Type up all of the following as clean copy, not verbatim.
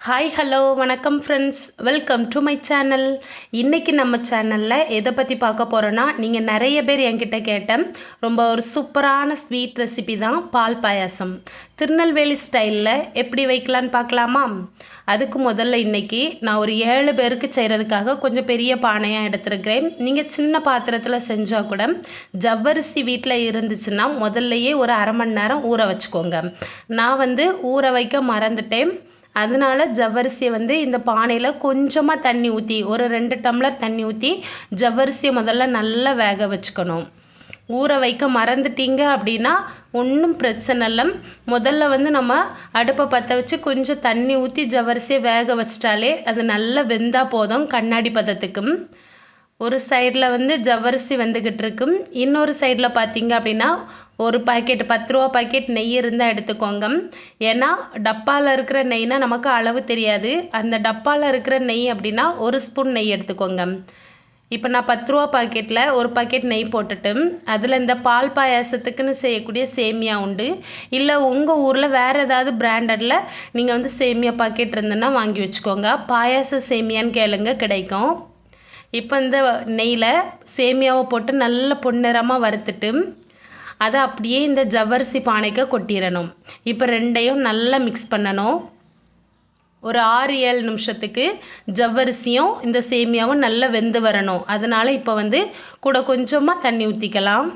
Hi hello வணக்கம் friends, welcome to my channel. இன்றைக்கி நம்ம சேனலில் எதை பற்றி பார்க்க போகிறோன்னா, நீங்கள் நிறைய பேர் என்கிட்ட கேட்ட ரொம்ப ஒரு சூப்பரான ஸ்வீட் ரெசிபி தான் பால் பாயாசம். திருநெல்வேலி ஸ்டைலில் எப்படி வைக்கலான்னு பார்க்கலாமா? அதுக்கு முதல்ல இன்றைக்கி நான் ஒரு 7 பேருக்கு செய்கிறதுக்காக கொஞ்சம் பெரிய பானையாக எடுத்துருக்கிறேன். நீங்கள் சின்ன பாத்திரத்தில் செஞ்சால் கூட ஜவ்வரிசி வீட்டில் இருந்துச்சுன்னா முதல்லையே ஒரு அரை மணி நேரம் ஊற வச்சுக்கோங்க. நான் ஊற வைக்க மறந்துட்டேன். அதனால் ஜவ்வரிசியை இந்த பானையில் கொஞ்சமாக தண்ணி ஊற்றி ஒரு 2 டம்ளர் தண்ணி ஊற்றி ஜவ்வரிசியை முதல்ல நல்லா வேக வச்சுக்கணும். ஊற வைக்க மறந்துட்டீங்க அப்படின்னா ஒன்றும் பிரச்சனை இல்லை. முதல்ல நம்ம அடுப்பை பற்ற வச்சு கொஞ்சம் தண்ணி ஊற்றி ஜவ்வரிசியை வேக வச்சிட்டாலே அது நல்லா வெந்தால் போதும். கண்ணாடி பதத்துக்கும் ஒரு சைடில் ஜவ்வரிசி வெந்துக்கிட்டு இருக்கும். இன்னொரு சைடில் பார்த்தீங்க அப்படின்னா ஒரு பாக்கெட் 10 ரூபா பாக்கெட் நெய் இருந்தால் எடுத்துக்கோங்க. ஏன்னா டப்பாவில் இருக்கிற நெய்னா நமக்கு அளவு தெரியாது. அந்த டப்பாவில் இருக்கிற நெய் அப்படின்னா 1 ஸ்பூன் நெய் எடுத்துக்கோங்க. இப்போ நான் 10 ரூபா பாக்கெட்டில் ஒரு பாக்கெட் நெய் போட்டுட்டு அதில் இந்த பால் பாயாசத்துக்குன்னு செய்யக்கூடிய சேமியா உண்டு. இல்லை உங்கள் ஊரில் வேறு ஏதாவது பிராண்டடில் நீங்கள் சேமியா பாக்கெட் இருந்ததுன்னா வாங்கி வச்சுக்கோங்க. பாயாச சேமியான்னு கேளுங்க, கிடைக்கும். இப்போ இந்த நெய்யில் சேமியாவை போட்டு நல்ல பொன்னிறமாக வறுத்துட்டு அதை அப்படியே இந்த ஜவ்வரிசி பானைக்கு கொட்டிடணும். இப்போ ரெண்டையும் நல்லா மிக்ஸ் பண்ணணும். ஒரு 6-7 நிமிஷத்துக்கு ஜவ்வரிசியும் இந்த சேமியாவும் நல்லா வெந்து வரணும். அதனால் இப்போ கூட கொஞ்சமாக தண்ணி ஊற்றிக்கலாம்.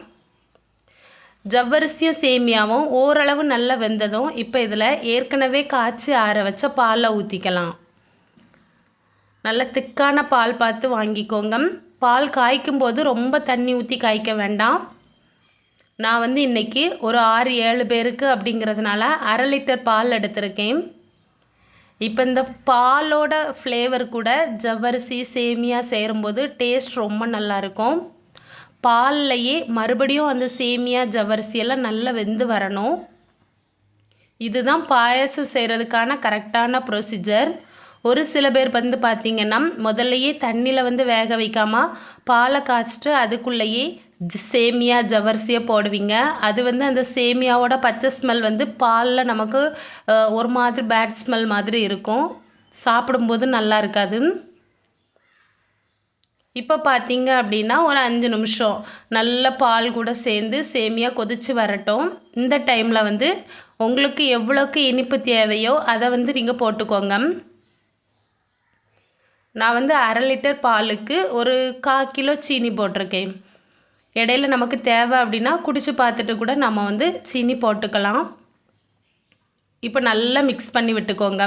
ஜவ்வரிசியும் சேமியாவும் ஓரளவு நல்லா வெந்ததும் இப்போ இதில் ஏற்கனவே காய்ச்சி ஆற வச்ச பாலை ஊற்றிக்கலாம். நல்ல திக்கான பால் பார்த்து வாங்கிக்கோங்க. பால் காய்க்கும் போது ரொம்ப தண்ணி ஊற்றி காய்க்க வேண்டாம். நான் இன்றைக்கி ஒரு 6-7 பேருக்கு அப்படிங்கிறதுனால 1/2 லிட்டர் பால் எடுத்திருக்கேன். இப்போ இந்த பாலோட ஃப்ளேவர் கூட ஜவ்வரிசி சேமியா சேரும்போது டேஸ்ட் ரொம்ப நல்லாயிருக்கும். பால்லையே மறுபடியும் அந்த சேமியா ஜவ்வரிசியெல்லாம் நல்லா வெந்து வரணும். இதுதான் பாயாசம் செய்கிறதுக்கான கரெக்டான ப்ரொசீஜர். ஒரு சில பேர் பார்த்திங்கன்னா முதல்லையே தண்ணியில் வேக வைக்காமல் பாலை காய்ச்சிட்டு அதுக்குள்ளேயே சேமியா ஜவ்வரிசியை போடுவீங்க. அது அந்த சேமியாவோட பச்சை ஸ்மெல் பாலில் நமக்கு ஒரு மாதிரி பேட் ஸ்மெல் மாதிரி இருக்கும். சாப்பிடும்போது நல்லா இருக்காது. இப்போ பார்த்தீங்க அப்படின்னா ஒரு 5 நிமிஷம் நல்ல பால் கூட சேர்ந்து சேமியா கொதித்து வரட்டும். இந்த டைமில் உங்களுக்கு எவ்வளோக்கு இனிப்பு தேவையோ அதை நீங்கள் போட்டுக்கோங்க. நான் 1/2 லிட்டர் பாலுக்கு ஒரு 1/4 கிலோ சீனி போட்டிருக்கேன். இடையில நமக்கு தேவை அப்படின்னா குடிச்சு பார்த்துட்டு கூட நம்ம சீனி போட்டுக்கலாம். இப்போ நல்லா மிக்ஸ் பண்ணி விட்டுக்கோங்க.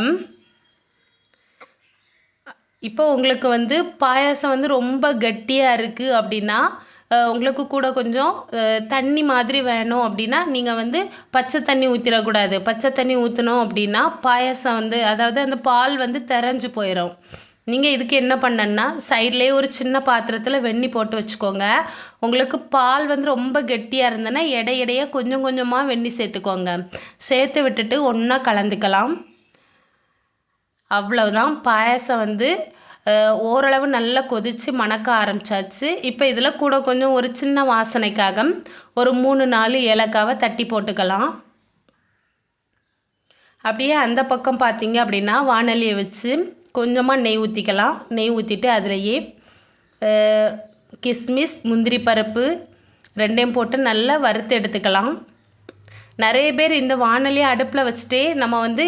இப்போ உங்களுக்கு பாயாசம் ரொம்ப கட்டியாக இருக்குது அப்படின்னா உங்களுக்கு கூட கொஞ்சம் தண்ணி மாதிரி வேணும் அப்படின்னா நீங்கள் பச்சை தண்ணி ஊற்றிடக்கூடாது. பச்சை தண்ணி ஊற்றினோம் அப்படின்னா பாயாசம் அதாவது அந்த பால் திரஞ்சு போயிடும். நீங்கள் இதுக்கு என்ன பண்ணணுன்னா சைட்லேயே ஒரு சின்ன பாத்திரத்தில் வெந்நி போட்டு வச்சுக்கோங்க. உங்களுக்கு பால் ரொம்ப கெட்டியாக இருந்ததுன்னா இடையிடையே கொஞ்சம் கொஞ்சமாக வெந்நி சேர்த்துக்கோங்க. சேர்த்து விட்டுட்டு ஒன்றா கலந்துக்கலாம். அவ்வளவுதான். பாயாசம் ஓரளவு நல்லா கொதித்து மணக்க ஆரம்பிச்சாச்சு. இப்போ இதில் கூட கொஞ்சம் ஒரு சின்ன வாசனைக்காக ஒரு 3-4 ஏலக்காவை தட்டி போட்டுக்கலாம். அப்படியே அந்த பக்கம் பார்த்தீங்க அப்படின்னா வாணலியை வச்சு கொஞ்சமாக நெய் ஊற்றிக்கலாம். நெய் ஊற்றிட்டு அதிலையே கிஸ்மிஸ் முந்திரி பருப்பு 2ஐயும் போட்டு நல்லா வறுத்து எடுத்துக்கலாம். நிறைய பேர் இந்த வாணலியை அடுப்பில் வச்சுட்டே நம்ம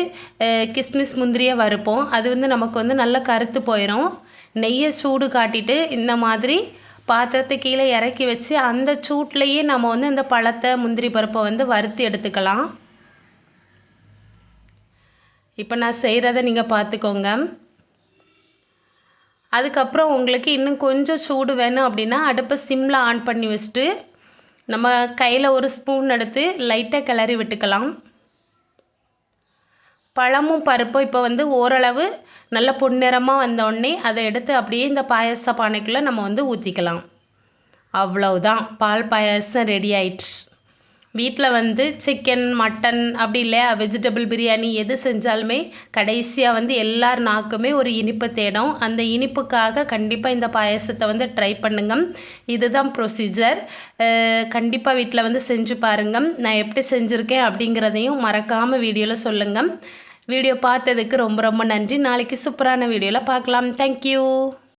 கிஸ்மிஸ் முந்திரியை வறுப்போம். அது நமக்கு நல்லா கருத்து போயிடும். நெய்யை சூடு காட்டிட்டு இந்த மாதிரி பாத்திரத்தை கீழே இறக்கி வச்சு அந்த சூட்லேயே நம்ம இந்த பழத்தை முந்திரி பருப்பை வறுத்து எடுத்துக்கலாம். இப்போ நான் செய்கிறத நீங்கள் பார்த்துக்கோங்க. அதுக்கப்புறம் உங்களுக்கு இன்னும் கொஞ்சம் சூடு வேணும் அப்படின்னா அடுப்பை சிம்மில் ஆன் பண்ணி வச்சுட்டு நம்ம கையில் ஒரு ஸ்பூன் எடுத்து லைட்டாக கிளறி விட்டுக்கலாம். பழமும் பருப்பும் இப்போ ஓரளவு நல்ல பொன்னிறமாக வந்தோடனே அதை எடுத்து அப்படியே இந்த பாயாச பானைக்குள்ளே நம்ம ஊற்றிக்கலாம். அவ்வளவுதான், பால் பாயாசம் ரெடி ஆயிடுச்சு. வீட்டில் சிக்கன் மட்டன் அப்படி இல்லையா வெஜிடபிள் பிரியாணி எது செஞ்சாலுமே கடைசியாக எல்லார் நாக்குமே ஒரு இனிப்பு தேடும். அந்த இனிப்புக்காக கண்டிப்பாக இந்த பாயசத்தை ட்ரை பண்ணுங்க. இதுதான் ப்ரொசீஜர். கண்டிப்பாக வீட்டில் செஞ்சு பாருங்கள். நான் எப்படி செஞ்சுருக்கேன் அப்படிங்கிறதையும் மறக்காமல் வீடியோவில் சொல்லுங்கள். வீடியோ பார்த்ததுக்கு ரொம்ப ரொம்ப நன்றி. நாளைக்கு சூப்பரான வீடியோவில் பார்க்கலாம். தேங்க்யூ.